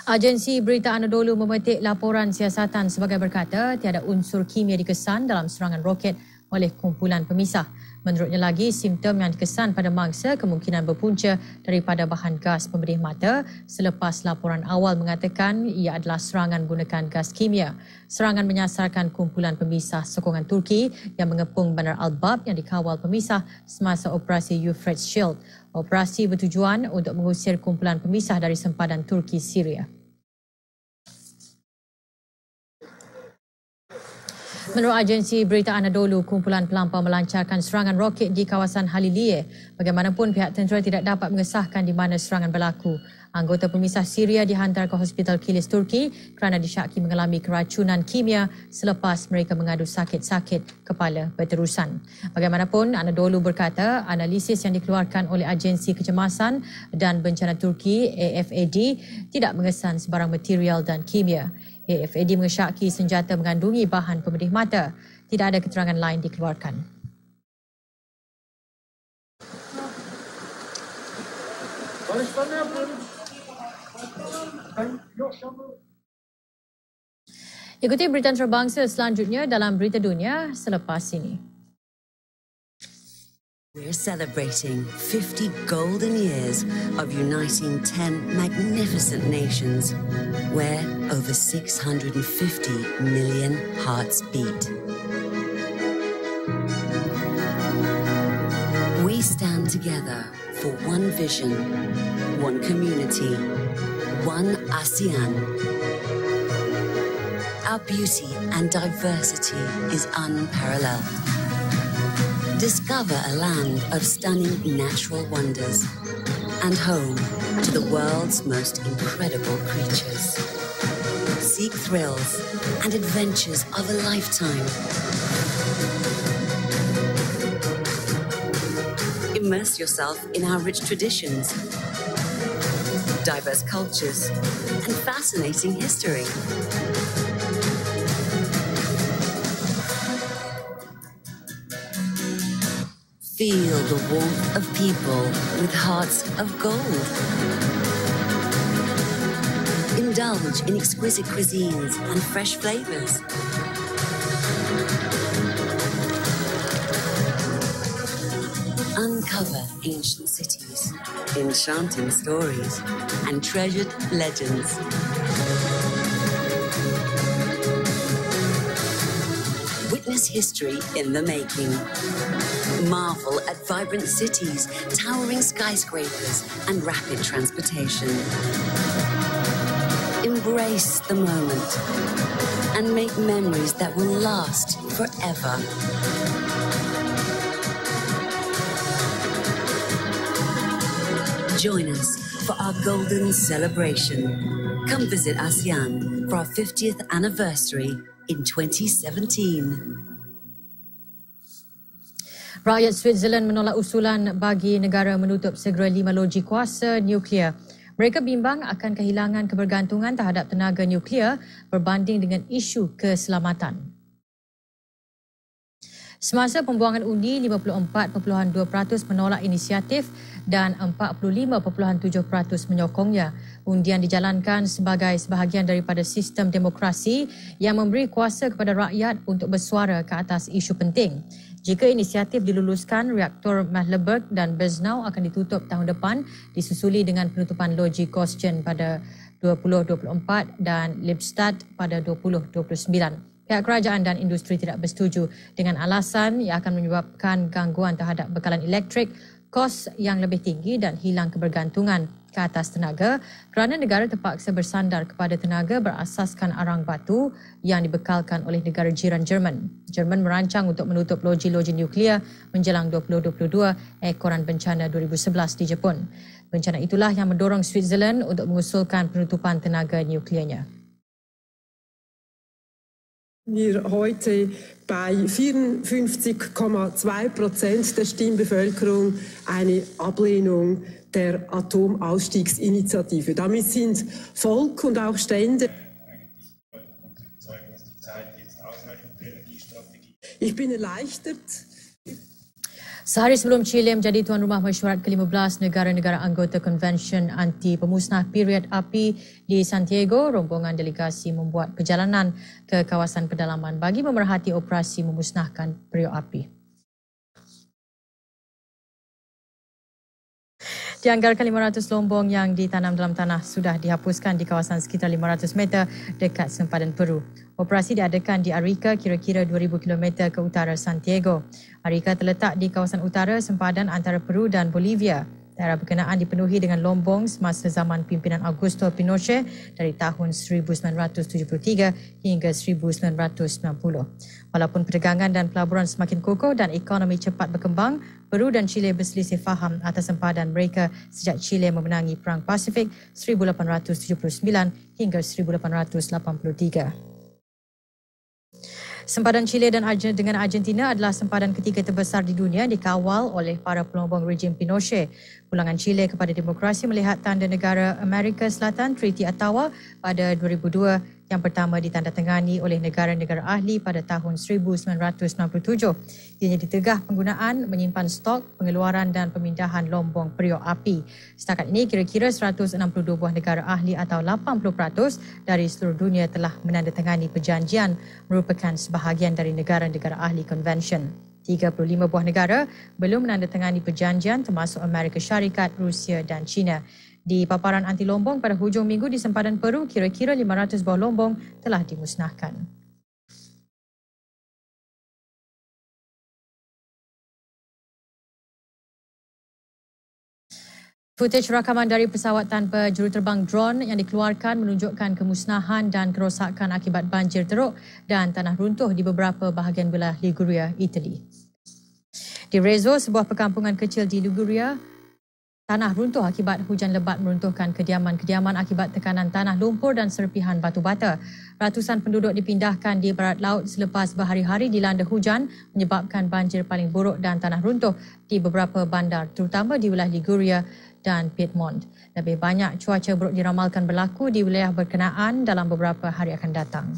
S2: Agensi Berita Anadolu memetik laporan siasatan sebagai berkata tiada unsur kimia dikesan dalam serangan roket oleh kumpulan pemisah. Menurutnya lagi, simptom yang dikesan pada mangsa kemungkinan berpunca daripada bahan gas pembedah mata selepas laporan awal mengatakan ia adalah serangan menggunakan gas kimia. Serangan menyasarkan kumpulan pemisah sokongan Turki yang mengepung Bandar Al-Bab yang dikawal pemisah semasa operasi Euphrates Shield. Operasi bertujuan untuk mengusir kumpulan pemisah dari sempadan Turki Syria. Menurut agensi berita Anadolu, kumpulan pelampau melancarkan serangan roket di kawasan Haliliye. Bagaimanapun, pihak tentera tidak dapat mengesahkan di mana serangan berlaku. Anggota pemisah Syria dihantar ke Hospital Kilis Turki kerana disyaki mengalami keracunan kimia selepas mereka mengadu sakit-sakit kepala berterusan. Bagaimanapun, Anadolu berkata analisis yang dikeluarkan oleh Agensi Kecemasan dan Bencana Turki AFAD tidak mengesan sebarang material dan kimia. AFAD mengesyaki senjata mengandungi bahan pemedih mata. Tidak ada keterangan lain dikeluarkan. Ikuti berita antarabangsa selanjutnya dalam Berita Dunia selepas ini.
S21: We're celebrating 50 golden years of uniting 10 magnificent nations where over 650 million hearts beat. We stand together for one vision, one community, one ASEAN. Our beauty and diversity is unparalleled. Discover a land of stunning natural wonders and home to the world's most incredible creatures. Seek thrills and adventures of a lifetime. Immerse yourself in our rich traditions, diverse cultures, and fascinating history. Feel the warmth of people with hearts of gold. Indulge in exquisite cuisines and fresh flavors. Uncover ancient cities, enchanting stories, and treasured legends. Witness history in the making. Marvel at vibrant cities, towering skyscrapers, and rapid transportation. Embrace the moment and make memories that will last forever. Join us for our golden celebration. Come visit ASEAN for our 50th anniversary in 2017.
S2: Rakyat Switzerland menolak usulan bagi negara menutup segera 5 loji kuasa nuklear. Mereka bimbang akan kehilangan kebergantungan terhadap tenaga nuklear berbanding dengan isu keselamatan. Semasa pembuangan undi, 54.2% menolak inisiatif dan 45.7% menyokongnya. Undian dijalankan sebagai sebahagian daripada sistem demokrasi yang memberi kuasa kepada rakyat untuk bersuara ke atas isu penting. Jika inisiatif diluluskan, reaktor Mahleberg dan Birkenau akan ditutup tahun depan, disusuli dengan penutupan loji Kostjen pada 2024 dan Lippstadt pada 2029. Pihak kerajaan dan industri tidak bersetuju dengan alasan ia akan menyebabkan gangguan terhadap bekalan elektrik, kos yang lebih tinggi dan hilang kebergantungan ke atas tenaga kerana negara terpaksa bersandar kepada tenaga berasaskan arang batu yang dibekalkan oleh negara jiran Jerman. Jerman merancang untuk menutup loji-loji nuklear menjelang 2022 ekoran bencana 2011 di Jepun. Bencana itulah yang mendorong Switzerland untuk mengusulkan penutupan tenaga nuklearnya.
S22: Wir heute bei 54,2% der Stimmbevölkerung eine Ablehnung der Atomausstiegsinitiative. Damit sind Volk und auch Stände. Ich bin erleichtert.
S2: Sehari sebelum Chile menjadi tuan rumah mesyuarat ke-15 negara-negara anggota Konvensyen Anti Pemusnah Period Api di Santiago, rombongan delegasi membuat perjalanan ke kawasan pedalaman bagi memerhati operasi memusnahkan period api. Dianggarkan 500 lombong yang ditanam dalam tanah sudah dihapuskan di kawasan sekitar 500 meter dekat sempadan Peru. Operasi diadakan di Arica, kira-kira 2,000 km ke utara Santiago. Arica terletak di kawasan utara sempadan antara Peru dan Bolivia. Daerah berkenaan dipenuhi dengan lombong semasa zaman pimpinan Augusto Pinochet dari tahun 1973 hingga 1990. Walaupun perdagangan dan pelaburan semakin kokoh dan ekonomi cepat berkembang, Peru dan Chile berselisih faham atas sempadan mereka sejak Chile memenangi Perang Pasifik 1879 hingga 1883. Sempadan Chile dengan Argentina adalah sempadan ketiga terbesar di dunia dikawal oleh para pelombong rejim Pinochet. Pulangan Chile kepada demokrasi melihat tanda negara Amerika Selatan Treaty Ottawa pada 2002 yang pertama ditandatangani oleh negara-negara ahli pada tahun 1997. Ianya ditegah penggunaan, menyimpan stok, pengeluaran dan pemindahan lombong periuk api. Setakat ini kira-kira 162 buah negara ahli atau 80% dari seluruh dunia telah menandatangani perjanjian merupakan sebahagian dari negara-negara ahli konvensyen. 35 buah negara belum menandatangani perjanjian termasuk Amerika Syarikat, Rusia dan China. Di paparan anti lombong pada hujung minggu di sempadan Peru, kira-kira 500 buah lombong telah dimusnahkan. Footage rakaman dari pesawat tanpa juruterbang drone yang dikeluarkan menunjukkan kemusnahan dan kerosakan akibat banjir teruk dan tanah runtuh di beberapa bahagian wilayah Liguria, Itali. Di Rezo, sebuah perkampungan kecil di Liguria, tanah runtuh akibat hujan lebat meruntuhkan kediaman-kediaman akibat tekanan tanah lumpur dan serpihan batu bata. Ratusan penduduk dipindahkan di barat laut selepas berhari-hari dilanda hujan menyebabkan banjir paling buruk dan tanah runtuh di beberapa bandar terutama di wilayah Liguria dan Piedmont. Lebih banyak cuaca buruk diramalkan berlaku di wilayah berkenaan dalam beberapa hari akan datang.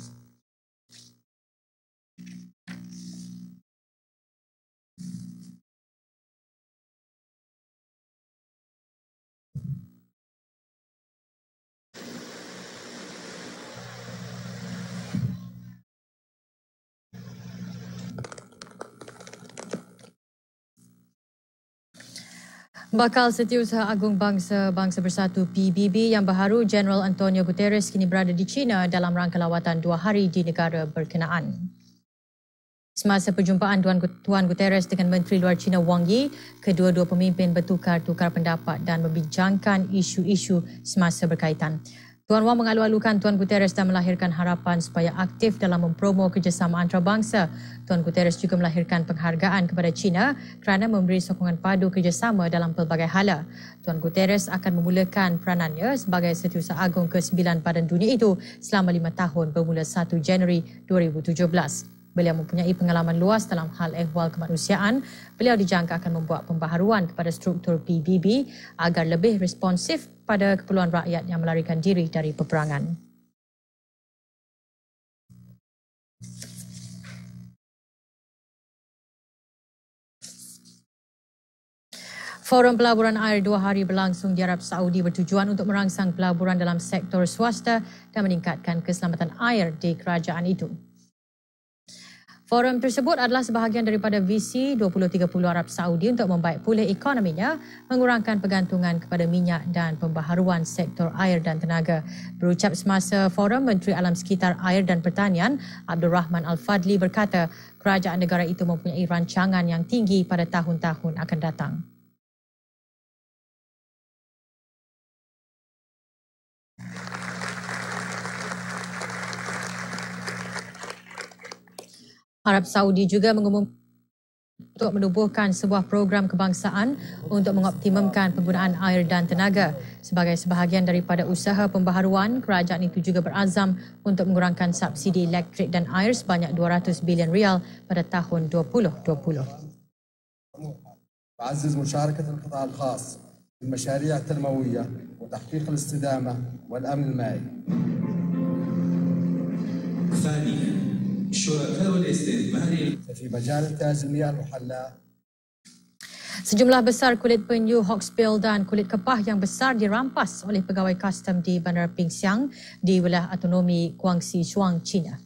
S2: Bakal Setiausaha Agung Bangsa Bersatu PBB yang baharu Jeneral Antonio Guterres kini berada di China dalam rangka lawatan 2 hari di negara berkenaan. Semasa perjumpaan Tuan Guterres dengan Menteri Luar China Wang Yi, kedua-dua pemimpin bertukar-tukar pendapat dan membincangkan isu-isu semasa berkaitan. Tuan Wang mengalu-alukan Tuan Guterres dan melahirkan harapan supaya aktif dalam mempromo kerjasama antarabangsa. Tuan Guterres juga melahirkan penghargaan kepada China kerana memberi sokongan padu kerjasama dalam pelbagai hala. Tuan Guterres akan memulakan peranannya sebagai Setiausaha Agung ke-9 Badan Dunia itu selama 5 tahun bermula 1 Januari 2017. Beliau mempunyai pengalaman luas dalam hal ehwal kemanusiaan. Beliau dijangka akan membuat pembaharuan kepada struktur PBB agar lebih responsif pada keperluan rakyat yang melarikan diri dari peperangan. Forum Pelaburan Air 2 hari berlangsung di Arab Saudi bertujuan untuk merangsang pelaburan dalam sektor swasta dan meningkatkan keselamatan air di kerajaan itu. Forum tersebut adalah sebahagian daripada visi 2030 Arab Saudi untuk membaik pulih ekonominya, mengurangkan pergantungan kepada minyak dan pembaharuan sektor air dan tenaga. Berucap semasa forum, Menteri Alam Sekitar, Air dan Pertanian Abdul Rahman Al-Fadli berkata kerajaan negara itu mempunyai rancangan yang tinggi pada tahun-tahun akan datang. Arab Saudi juga mengumumkan untuk menubuhkan sebuah program kebangsaan untuk mengoptimumkan penggunaan air dan tenaga. Sebagai sebahagian daripada usaha pembaharuan, kerajaan itu juga berazam untuk mengurangkan subsidi elektrik dan air sebanyak 200 bilion rial pada tahun 2020.
S12: تعزز مشاركة القطاع الخاص في المشاريع التنموية وتحقيق الاستدامة والأمن المائي. ثانياً شركاء الاستثمار في مجال إنتاج المياه المحلاة.
S2: Sejumlah besar kulit penyu, hawksbill dan kulit kepah yang besar dirampas oleh pegawai kastam di Bandar Pingxiang di wilayah autonomi Guangxi Zhuang, China.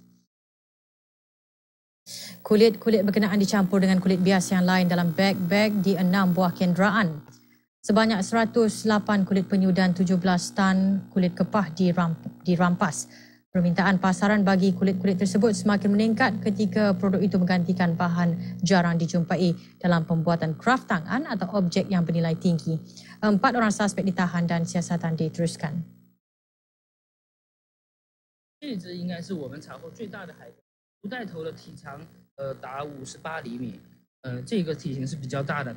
S2: Kulit-kulit berkenaan dicampur dengan kulit bias yang lain dalam beg-beg di 6 buah kenderaan. Sebanyak 108 kulit penyu dan 17 tan kulit kepah dirampas. Permintaan pasaran bagi kulit-kulit tersebut semakin meningkat ketika produk itu menggantikan bahan jarang dijumpai dalam pembuatan kraft tangan atau objek yang bernilai tinggi. 4 orang suspek ditahan dan siasatan diteruskan.
S1: 这只应该是我们查获最大的海豚，不带头的体长达58厘米，这个体型是比较大的。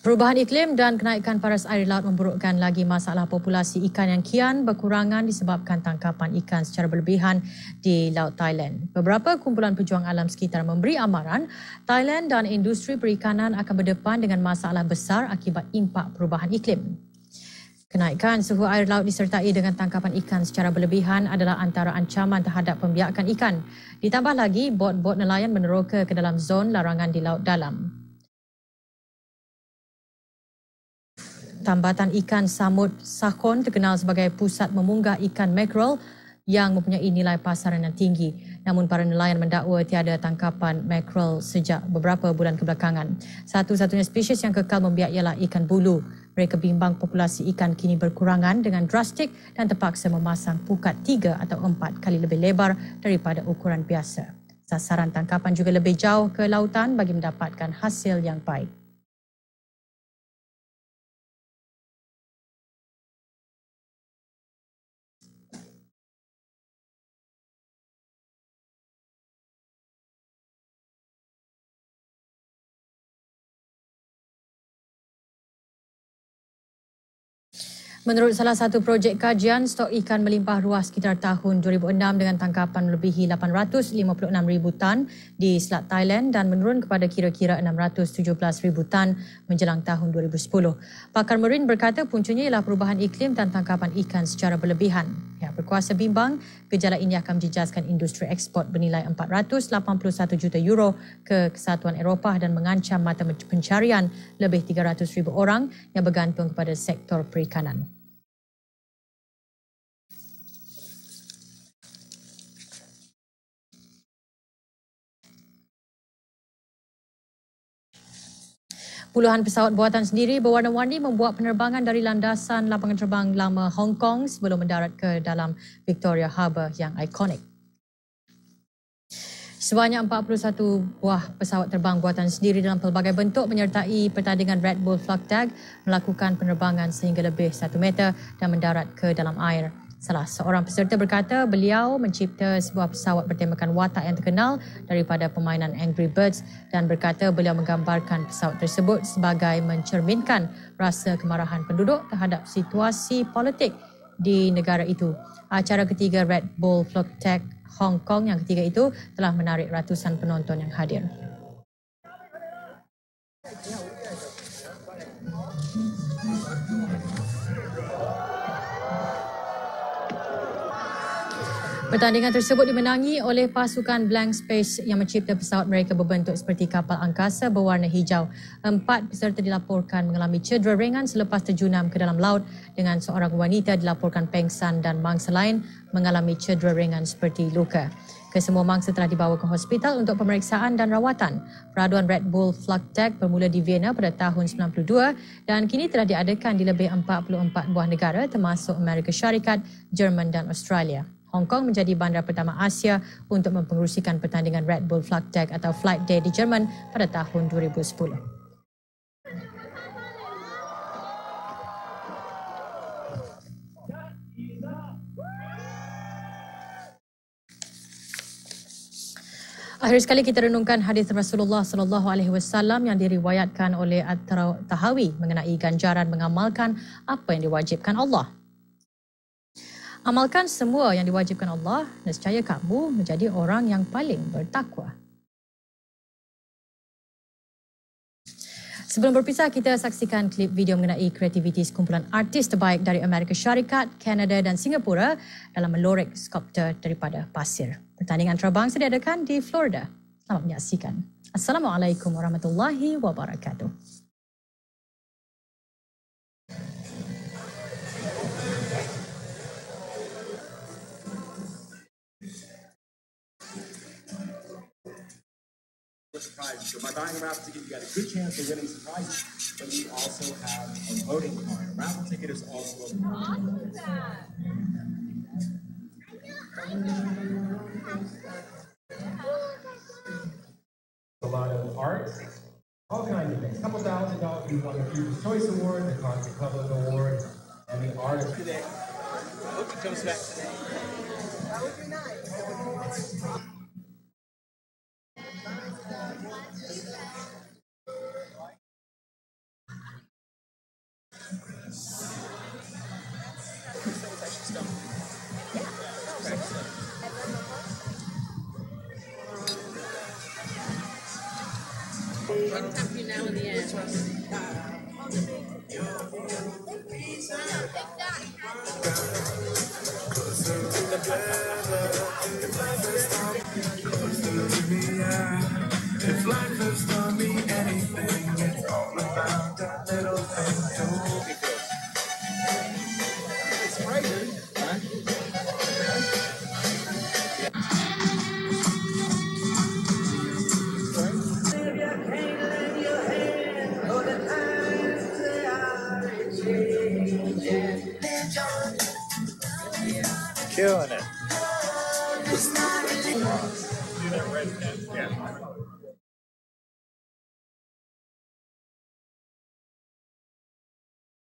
S2: Perubahan iklim dan kenaikan paras air laut memburukkan lagi masalah populasi ikan yang kian berkurangan disebabkan tangkapan ikan secara berlebihan di Laut Thailand. Beberapa kumpulan pejuang alam sekitar memberi amaran Thailand dan industri perikanan akan berdepan dengan masalah besar akibat impak perubahan iklim. Kenaikan suhu air laut disertai dengan tangkapan ikan secara berlebihan adalah antara ancaman terhadap pembiakan ikan. Ditambah lagi, bot-bot nelayan meneroka ke dalam zon larangan di laut dalam. Tambatan ikan samut Sakon terkenal sebagai pusat memunggah ikan makrel yang mempunyai nilai pasaran yang tinggi. Namun para nelayan mendakwa tiada tangkapan makrel sejak beberapa bulan kebelakangan. Satu-satunya spesies yang kekal membiak ialah ikan bulu. Mereka bimbang populasi ikan kini berkurangan dengan drastik dan terpaksa memasang pukat 3 atau 4 kali lebih lebar daripada ukuran biasa. Sasaran tangkapan juga lebih jauh ke lautan bagi mendapatkan hasil yang baik. Menurut salah satu projek kajian, stok ikan melimpah ruah sekitar tahun 2006 dengan tangkapan melebihi 856,000 tan di Selat Thailand dan menurun kepada kira-kira 617,000 tan menjelang tahun 2010. Pakar Marine berkata puncanya ialah perubahan iklim dan tangkapan ikan secara berlebihan. Pihak berkuasa bimbang gejala ini akan menjejaskan industri ekspor bernilai 481 juta euro ke Kesatuan Eropah dan mengancam mata pencarian lebih 300,000 orang yang bergantung kepada sektor perikanan. Puluhan pesawat buatan sendiri berwarna-warni membuat penerbangan dari landasan lapangan terbang lama Hong Kong sebelum mendarat ke dalam Victoria Harbour yang ikonik. Sebanyak 41 buah pesawat terbang buatan sendiri dalam pelbagai bentuk menyertai pertandingan Red Bull Flag Tag melakukan penerbangan sehingga lebih 1 meter dan mendarat ke dalam air. Salah seorang peserta berkata beliau mencipta sebuah pesawat bertemakan watak yang terkenal daripada permainan Angry Birds dan berkata beliau menggambarkan pesawat tersebut sebagai mencerminkan rasa kemarahan penduduk terhadap situasi politik di negara itu. Acara ketiga Red Bull Flag Tag Hong Kong yang ketiga itu telah menarik ratusan penonton yang hadir. Pertandingan tersebut dimenangi oleh pasukan Blank Space yang mencipta pesawat mereka berbentuk seperti kapal angkasa berwarna hijau. 4 peserta dilaporkan mengalami cedera ringan selepas terjunam ke dalam laut dengan seorang wanita dilaporkan pengsan dan mangsa lain mengalami cedera ringan seperti luka. Kesemua mangsa telah dibawa ke hospital untuk pemeriksaan dan rawatan. Peraduan Red Bull Flag Tag bermula di Vienna pada tahun 92 dan kini telah diadakan di lebih 44 buah negara termasuk Amerika Syarikat, Jerman dan Australia. Hong Kong menjadi bandar pertama Asia untuk mempengerusikan pertandingan Red Bull Flag Tag atau Flight Day di Jerman pada tahun 2010. Akhir sekali kita renungkan hadis Rasulullah sallallahu alaihi wasallam yang diriwayatkan oleh At-Tahawi mengenai ganjaran mengamalkan apa yang diwajibkan Allah. Amalkan semua yang diwajibkan Allah, nescaya kamu menjadi orang yang paling bertakwa. Sebelum berpisah, kita saksikan klip video mengenai kreativiti sekumpulan artis terbaik dari Amerika Syarikat, Kanada dan Singapura dalam melorek skulptur daripada pasir. Pertandingan antarabangsa diadakan di Florida. Selamat menyaksikan. Assalamualaikum warahmatullahi wabarakatuh.
S3: the prizes. So by buying a raffle ticket, you got a good chance of winning some prizes, but we also have a voting card. A raffle ticket is also a lot of art, all kinds of things. A couple $1,000. We won the People's Choice Award, the Concert Public Award, and the Artist today. I hope he comes back today. That would be nice.
S8: I'll tap you now in the air.
S4: If life has taught me anything, it's all about that little thing.
S3: It's crazy,
S4: Killing it.